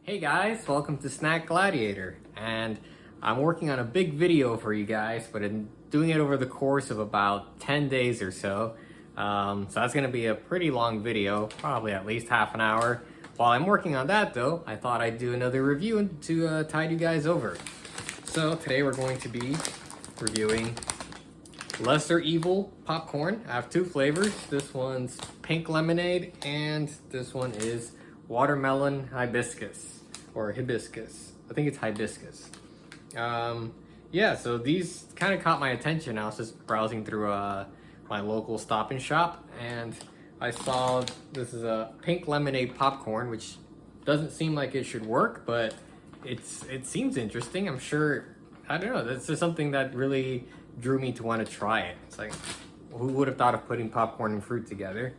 Hey guys, welcome to Snack Gladiator, and I'm working on a big video for you guys, but I'm doing it over the course of about 10 days or so. So that's going to be a pretty long video, probably at least half an hour. While I'm working on that though, I thought I'd do another review to tide you guys over. So today we're going to be reviewing Lesser Evil popcorn. I have two flavors. This one's pink lemonade and this one is watermelon hibiscus. Or hibiscus. I think it's hibiscus. Yeah, so these kind of caught my attention. I was just browsing through my local Stop and Shop, and I saw this is a pink lemonade popcorn, which doesn't seem like it should work, but it seems interesting. I'm sure, I don't know, that's just something that really drew me to want to try it. It's like, who would have thought of putting popcorn and fruit together?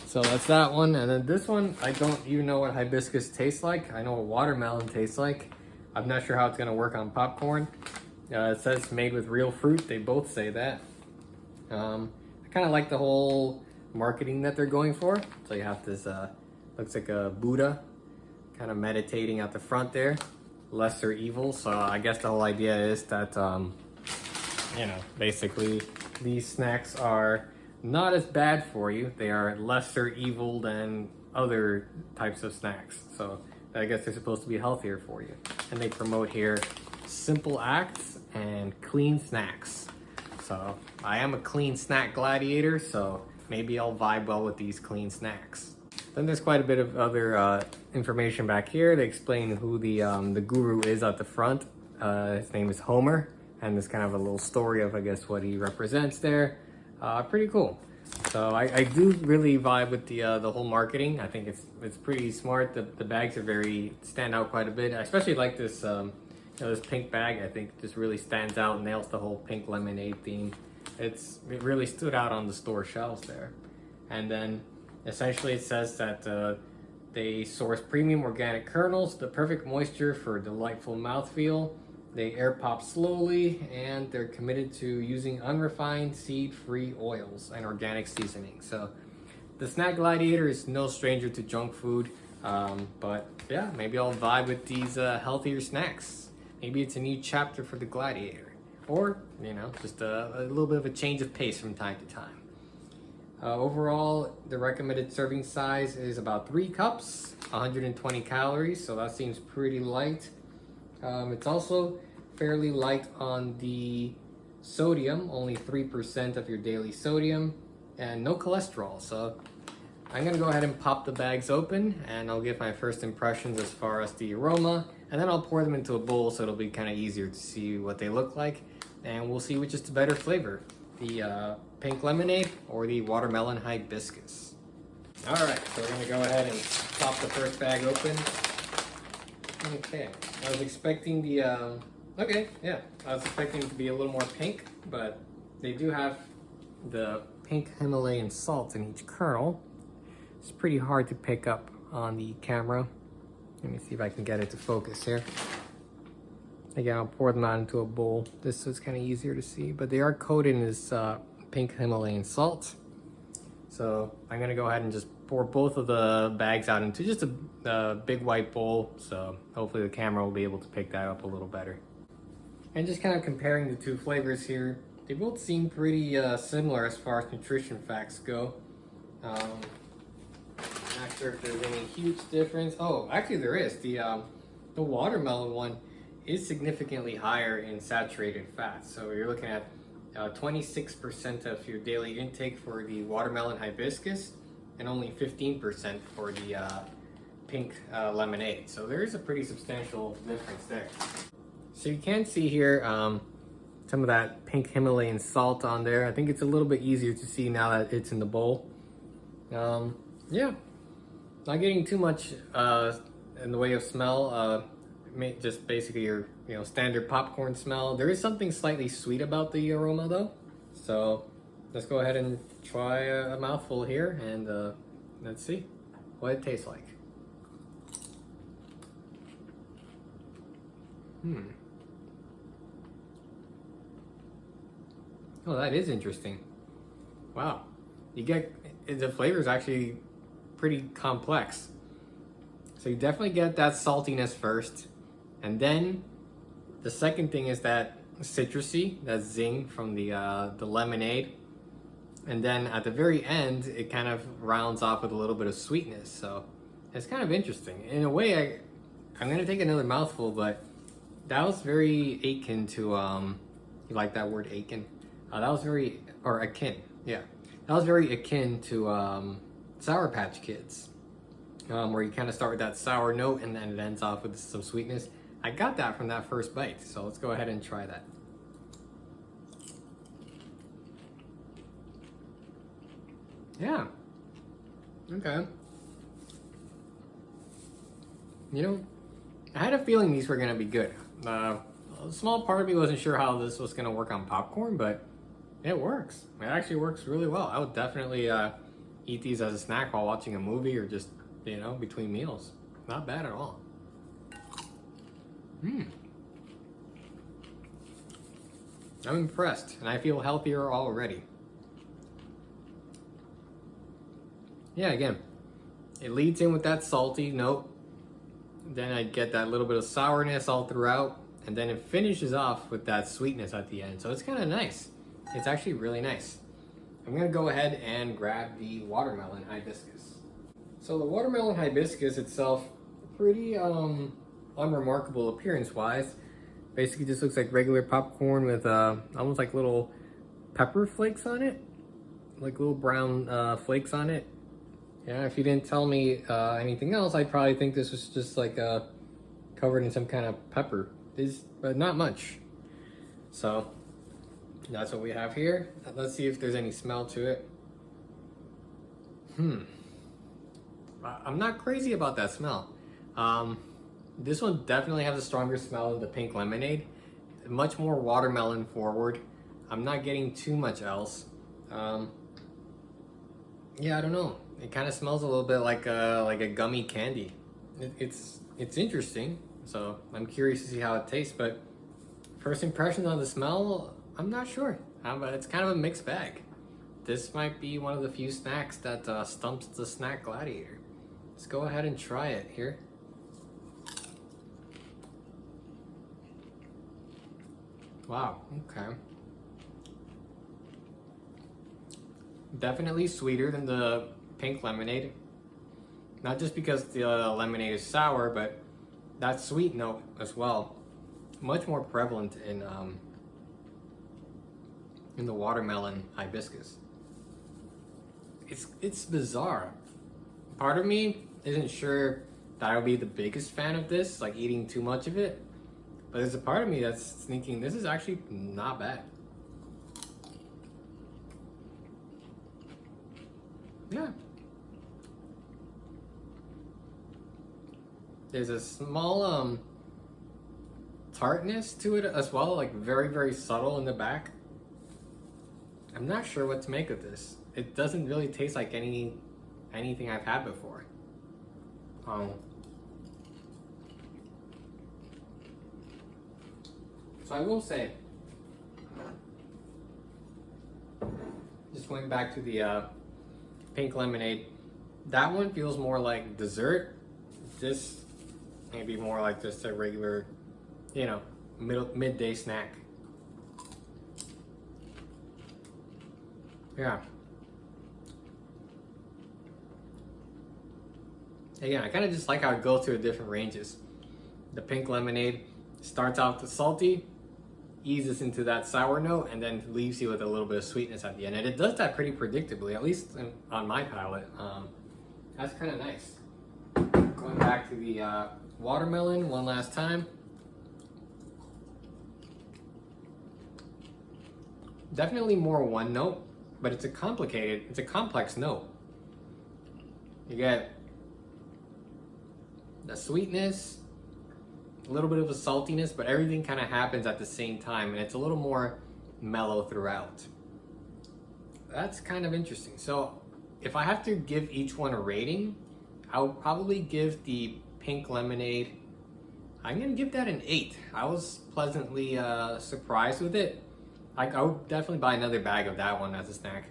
So that's that one, and then this one, I don't even know what hibiscus tastes like. I know what watermelon tastes like. I'm not sure how it's gonna work on popcorn. It says made with real fruit. They both say that. I kind of like the whole marketing that they're going for. So you have this, looks like a Buddha, kind of meditating at the front there. Lesser evil. So I guess the whole idea is that, you know, basically these snacks are not as bad for you. They are lesser evil than other types of snacks. So I guess they're supposed to be healthier for you. And they promote here simple acts and clean snacks. So I am a clean snack gladiator, so maybe I'll vibe well with these clean snacks. Then there's quite a bit of other information back here. They explain who the guru is at the front. His name is Homer, and there's kind of a little story of, I guess, what he represents there. Pretty cool. So I do really vibe with the whole marketing. I think it's pretty smart. The bags are stand out quite a bit. I especially like this this pink bag. I think just really stands out and nails the whole pink lemonade theme. It really stood out on the store shelves there. And then essentially it says that they source premium organic kernels, the perfect moisture for delightful mouthfeel. They air pop slowly, and they're committed to using unrefined seed-free oils and organic seasoning. So the Snack Gladiator is no stranger to junk food, but yeah, maybe I'll vibe with these healthier snacks. Maybe it's a new chapter for the Gladiator, or you know, just a little bit of a change of pace from time to time. Overall, the recommended serving size is about 3 cups, 120 calories, so that seems pretty light. It's also fairly light on the sodium, only 3% of your daily sodium, and no cholesterol. So I'm gonna go ahead and pop the bags open, and I'll give my first impressions as far as the aroma, and then I'll pour them into a bowl so it'll be kind of easier to see what they look like, and we'll see which is the better flavor, the pink lemonade or the watermelon hibiscus. All right, so we're gonna go ahead and pop the first bag open. Okay, I was expecting the, I was expecting it to be a little more pink, but they do have the pink Himalayan salt in each kernel. It's pretty hard to pick up on the camera. Let me see if I can get it to focus here. Again, I'll pour them out into a bowl. This is kind of easier to see, but they are coated in this pink Himalayan salt. So I'm gonna go ahead and just pour both of the bags out into just a big white bowl, so hopefully the camera will be able to pick that up a little better. And just kind of comparing the two flavors here, they both seem pretty similar as far as nutrition facts go. Not sure if there's any huge difference. Oh, actually there is. The watermelon one is significantly higher in saturated fats, so you're looking at 26% of your daily intake for the watermelon hibiscus and only 15% for the pink lemonade. So there is a pretty substantial difference there. So you can see here some of that pink Himalayan salt on there. I think it's a little bit easier to see now that it's in the bowl. Yeah, not getting too much in the way of smell. Just basically your standard popcorn smell. There is something slightly sweet about the aroma though. So let's go ahead and try a mouthful here, and let's see what it tastes like. Oh, that is interesting. Wow, you get the flavor is actually pretty complex. So you definitely get that saltiness first. And then the second thing is that citrusy, that zing from the lemonade. And then at the very end, it kind of rounds off with a little bit of sweetness. So it's kind of interesting. In a way, I'm gonna take another mouthful, but that was very akin to, you like that word akin? That was very, or akin, yeah. That was very akin to Sour Patch Kids, where you kind of start with that sour note and then it ends off with some sweetness. I got that from that first bite, so let's go ahead and try that. Yeah, okay. You know, I had a feeling these were gonna be good. A small part of me wasn't sure how this was gonna work on popcorn, but it works. It actually works really well. I would definitely eat these as a snack while watching a movie or just, you know, between meals. Not bad at all. I'm impressed, and I feel healthier already. Yeah, again, it leads in with that salty note. Then I get that little bit of sourness all throughout, and then it finishes off with that sweetness at the end. So it's kind of nice. It's actually really nice. I'm gonna go ahead and grab the watermelon hibiscus. So the watermelon hibiscus itself, pretty unremarkable appearance-wise. Basically just looks like regular popcorn with almost like little pepper flakes on it. Like little brown flakes on it. Yeah, if you didn't tell me anything else, I'd probably think this was just like covered in some kind of pepper. But not much. So that's what we have here. Let's see if there's any smell to it. I'm not crazy about that smell. This one definitely has a stronger smell than the pink lemonade. Much more watermelon forward. I'm not getting too much else. Yeah, I don't know. It kind of smells a little bit like a gummy candy. It's interesting. So I'm curious to see how it tastes. But first impressions on the smell, I'm not sure. But it's kind of a mixed bag. This might be one of the few snacks that stumps the snack gladiator. Let's go ahead and try it here. Wow, okay. Definitely sweeter than the pink lemonade. Not just because the lemonade is sour, but that sweet note as well. Much more prevalent in the watermelon hibiscus. It's bizarre. Part of me isn't sure that I would be the biggest fan of this, like eating too much of it. But there's a part of me that's thinking this is actually not bad. Yeah. There's a small tartness to it as well, like very, very subtle in the back. I'm not sure what to make of this. It doesn't really taste like anything I've had before. So I will say, just going back to the pink lemonade, that one feels more like dessert. This may be more like just a regular, you know, midday snack. Yeah. Again, I kind of just like how it goes through different ranges. The pink lemonade starts out the salty, eases into that sour note, and then leaves you with a little bit of sweetness at the end. And it does that pretty predictably, at least on my palate. That's kind of nice. Going back to the watermelon one last time. Definitely more one note, but it's a complex note. You get the sweetness, a little bit of a saltiness, but everything kind of happens at the same time, and it's a little more mellow throughout. That's kind of interesting. So if I have to give each one a rating, I would probably give the pink lemonade, I'm gonna give that an 8. I was pleasantly surprised with it. I would definitely buy another bag of that one as a snack.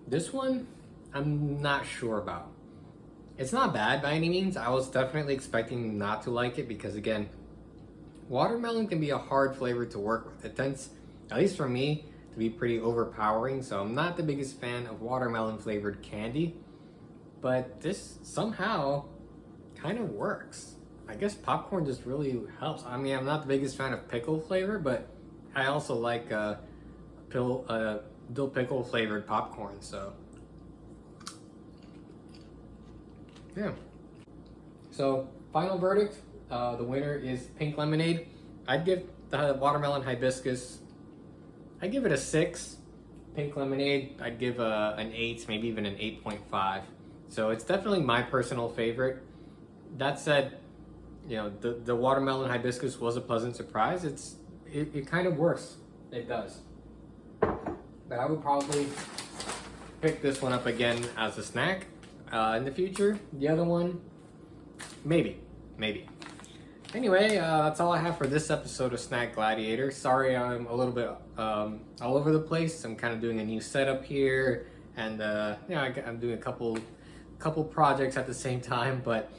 This one, I'm not sure about. It's not bad by any means. I was definitely expecting not to like it because, again, watermelon can be a hard flavor to work with. It tends, at least for me, to be pretty overpowering, so I'm not the biggest fan of watermelon flavored candy, but this somehow kind of works. I guess popcorn just really helps. I mean, I'm not the biggest fan of pickle flavor, but I also like dill pickle flavored popcorn, so yeah. So final verdict, the winner is pink lemonade. I'd give the watermelon hibiscus, I'd give it a 6. Pink lemonade, I'd give an 8, maybe even an 8.5. So it's definitely my personal favorite. That said, you know, the watermelon hibiscus was a pleasant surprise. It kind of works. It does. But I would probably pick this one up again as a snack in the future. The other one, maybe. Anyway, that's all I have for this episode of Snack Gladiator. Sorry I'm a little bit all over the place. I'm kind of doing a new setup here, and I'm doing a couple projects at the same time. But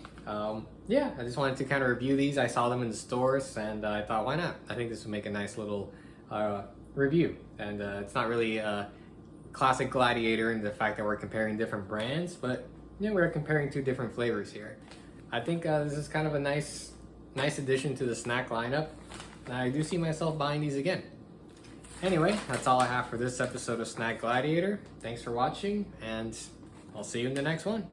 yeah, I just wanted to kind of review these. I saw them in the stores, and I thought, why not? I think this would make a nice little review. And it's not really a classic Gladiator in the fact that we're comparing different brands, but yeah, we're comparing 2 different flavors here. I think this is kind of a nice addition to the snack lineup. I do see myself buying these again. Anyway, that's all I have for this episode of Snack Gladiator. Thanks for watching, and I'll see you in the next one.